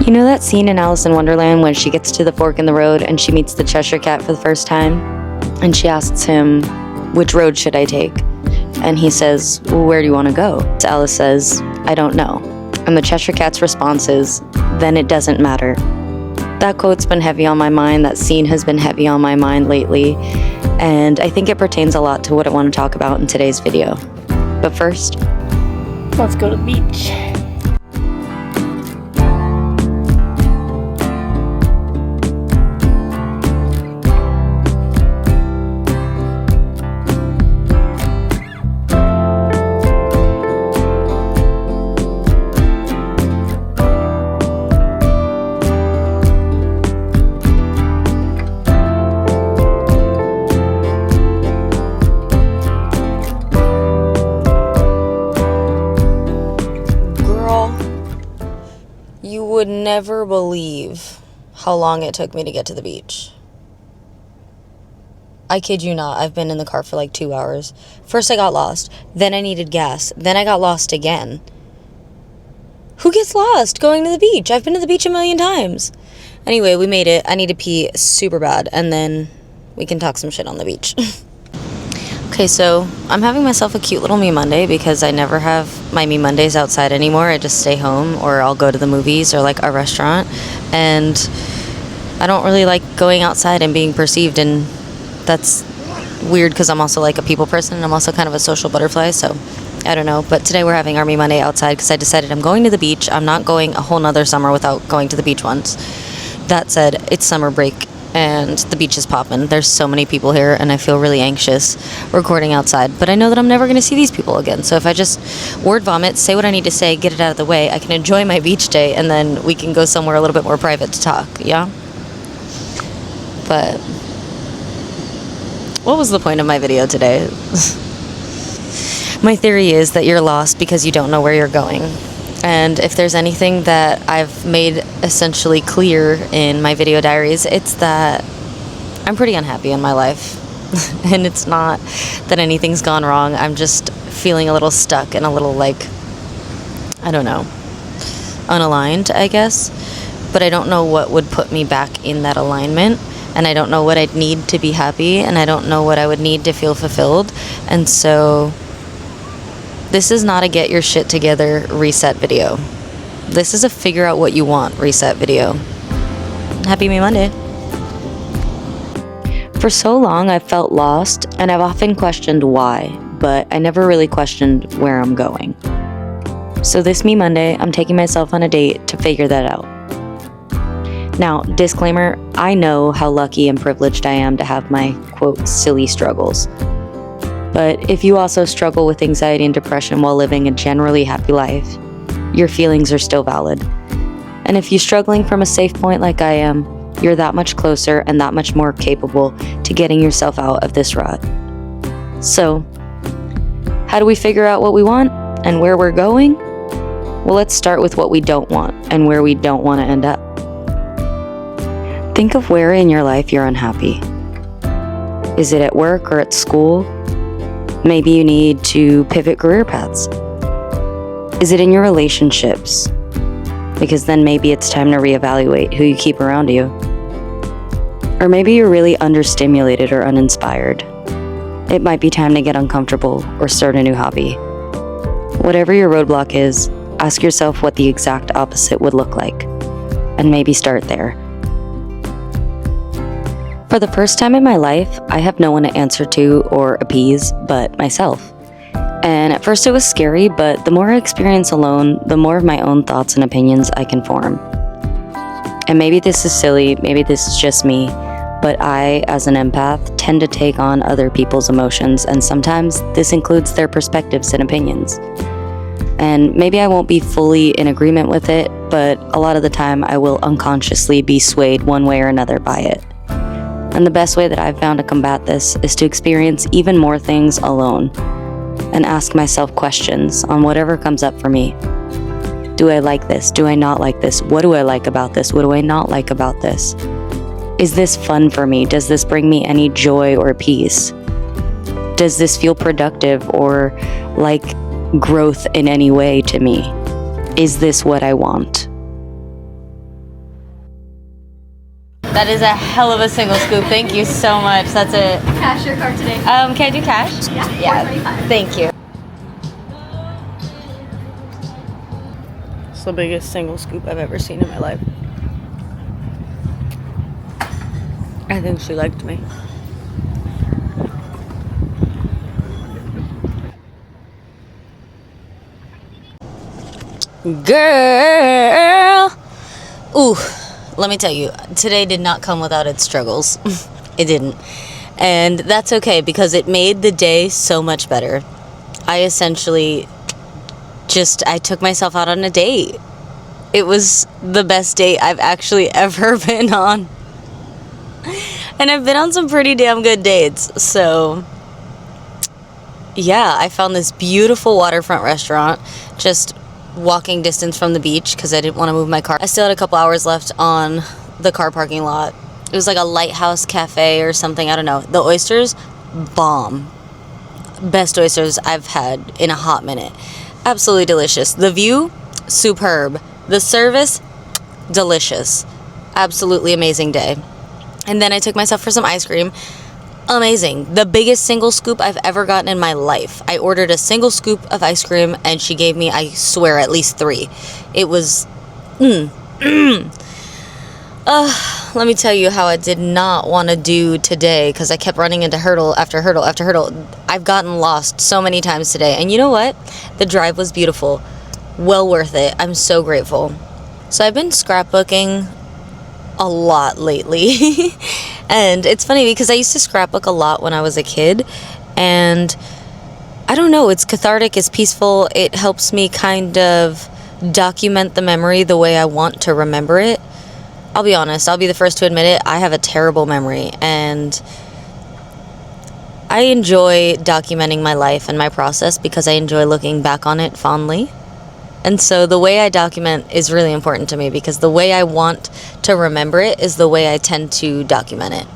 You know that scene in Alice in Wonderland when she gets to the fork in the road and she meets the Cheshire Cat for the first time? And she asks him, which road should I take? And he says, well, where do you want to go? So Alice says, I don't know. And the Cheshire Cat's response is, then it doesn't matter. That quote's been heavy on my mind. That scene has been heavy on my mind lately. And I think it pertains a lot to what I want to talk about in today's video. But first, let's go to the beach. You would never believe how long it took me to get to the beach. I kid you not, I've been in the car for like 2 hours. First I got lost, then I needed gas, then I got lost again. Who gets lost going to the beach? I've been to the beach a million times. Anyway, we made it. I need to pee super bad, and then we can talk some shit on the beach. Okay, so I'm having myself a cute little Me Monday because I never have my Me Mondays outside anymore. I just stay home, or I'll go to the movies or like a restaurant. And I don't really like going outside and being perceived, and that's weird because I'm also like a people person and I'm also kind of a social butterfly, so I don't know. But today we're having our Me Monday outside because I decided I'm going to the beach. I'm not going a whole nother summer without going to the beach once. That said, it's summer break and the beach is popping. There's so many people here and I feel really anxious recording outside, but I know that I'm never going to see these people again. So if I just word vomit, say what I need to say, get it out of the way, I can enjoy my beach day, and then we can go somewhere a little bit more private to talk, yeah? But what was the point of my video today? My theory is that you're lost because you don't know where you're going. And if there's anything that I've made essentially clear in my video diaries, it's that I'm pretty unhappy in my life. And it's not that anything's gone wrong. I'm just feeling a little stuck and a little, like, I don't know, unaligned, I guess. But I don't know what would put me back in that alignment. And I don't know what I'd need to be happy. And I don't know what I would need to feel fulfilled. And so this is not a get your shit together reset video. This is a figure out what you want reset video. Happy Me Monday. For so long I've felt lost, and I've often questioned why, but I never really questioned where I'm going. So this Me Monday, I'm taking myself on a date to figure that out. Now, disclaimer, I know how lucky and privileged I am to have my, quote, silly struggles. But if you also struggle with anxiety and depression while living a generally happy life, your feelings are still valid. And if you're struggling from a safe point like I am, you're that much closer and that much more capable to getting yourself out of this rut. So, how do we figure out what we want and where we're going? Well, let's start with what we don't want and where we don't want to end up. Think of where in your life you're unhappy. Is it at work or at school? Maybe you need to pivot career paths. Is it in your relationships? Because then maybe it's time to reevaluate who you keep around you. Or maybe you're really understimulated or uninspired. It might be time to get uncomfortable or start a new hobby. Whatever your roadblock is, ask yourself what the exact opposite would look like, and maybe start there. For the first time in my life, I have no one to answer to or appease but myself. And at first it was scary, but the more I experience alone, the more of my own thoughts and opinions I can form. And maybe this is silly, maybe this is just me, but I, as an empath, tend to take on other people's emotions, and sometimes this includes their perspectives and opinions. And maybe I won't be fully in agreement with it, but a lot of the time I will unconsciously be swayed one way or another by it. And the best way that I've found to combat this is to experience even more things alone and ask myself questions on whatever comes up for me. Do I like this? Do I not like this? What do I like about this? What do I not like about this? Is this fun for me? Does this bring me any joy or peace? Does this feel productive or like growth in any way to me? Is this what I want? That is a hell of a single scoop. Thank you so much. That's it. Cash your card today. Can I do cash? Yeah, $4.25. Thank you. It's the biggest single scoop I've ever seen in my life. I think she liked me. Girl! Ooh, let me tell you, today did not come without its struggles. It didn't. And that's okay because it made the day so much better. I essentially I took myself out on a date. It was the best date I've actually ever been on. And I've been on some pretty damn good dates. So, yeah, I found this beautiful waterfront restaurant just walking distance from the beach because I didn't want to move my car. I still had a couple hours left on the car parking lot. It was like a lighthouse cafe or something. I don't know. The oysters, bomb. Best oysters I've had in a hot minute. Absolutely delicious. The view, superb. The service, delicious. Absolutely amazing day. And then I took myself for some ice cream. Amazing. The biggest single scoop I've ever gotten in my life. I ordered a single scoop of ice cream and she gave me, I swear, at least 3. It was, let me tell you how I did not want to do today because I kept running into hurdle after hurdle after hurdle. I've gotten lost so many times today. And you know what? The drive was beautiful. Well worth it. I'm so grateful. So I've been scrapbooking a lot lately. And it's funny because I used to scrapbook a lot when I was a kid. And I don't know, it's cathartic, it's peaceful. It helps me kind of document the memory the way I want to remember it. I'll be honest, I'll be the first to admit it. I have a terrible memory. And I enjoy documenting my life and my process because I enjoy looking back on it fondly. And so the way I document is really important to me because the way I want to remember it is the way I tend to document it.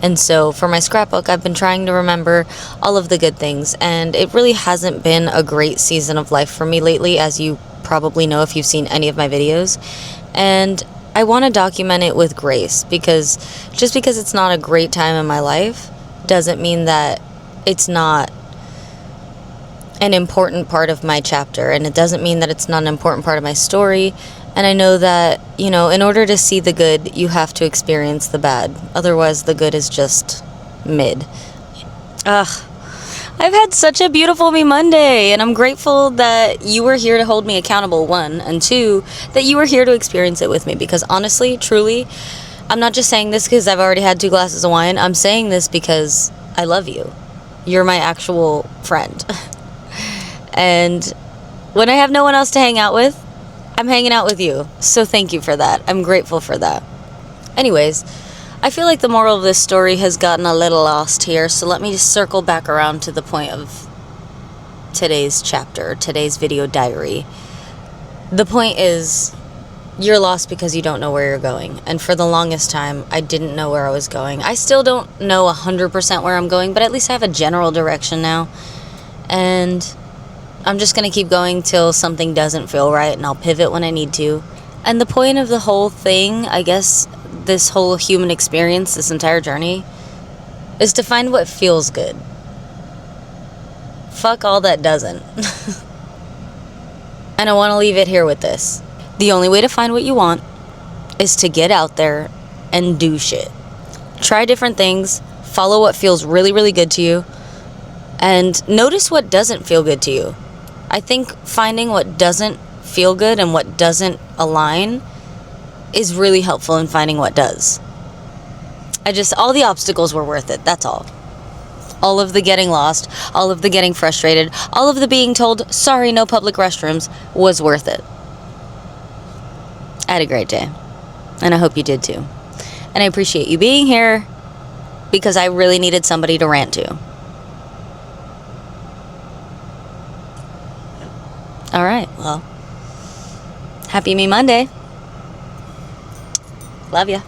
And so for my scrapbook, I've been trying to remember all of the good things. And it really hasn't been a great season of life for me lately, as you probably know if you've seen any of my videos. And I want to document it with grace because just because it's not a great time in my life doesn't mean that it's not an important part of my chapter, and it doesn't mean that it's not an important part of my story. And I know that, you know, in order to see the good, you have to experience the bad. Otherwise, the good is just mid. I've had such a beautiful Me Monday, and I'm grateful that you were here to hold me accountable, 1, and 2, that you were here to experience it with me, because honestly, truly, I'm not just saying this because I've already had 2 glasses of wine. I'm saying this because I love you. You're my actual friend. And when I have no one else to hang out with, I'm hanging out with you. So thank you for that. I'm grateful for that. Anyways, I feel like the moral of this story has gotten a little lost here. So let me just circle back around to the point of today's chapter, today's video diary. The point is, you're lost because you don't know where you're going. And for the longest time, I didn't know where I was going. I still don't know 100% where I'm going, but at least I have a general direction now. And I'm just going to keep going till something doesn't feel right, and I'll pivot when I need to. And the point of the whole thing, I guess, this whole human experience, this entire journey, is to find what feels good. Fuck all that doesn't. And I want to leave it here with this. The only way to find what you want is to get out there and do shit. Try different things, follow what feels really, really good to you, and notice what doesn't feel good to you. I think finding what doesn't feel good and what doesn't align is really helpful in finding what does. All the obstacles were worth it, that's all. All of the getting lost, all of the getting frustrated, all of the being told, sorry, no public restrooms, was worth it. I had a great day, and I hope you did too. And I appreciate you being here because I really needed somebody to rant to. All right, well, happy Me Monday. Love ya.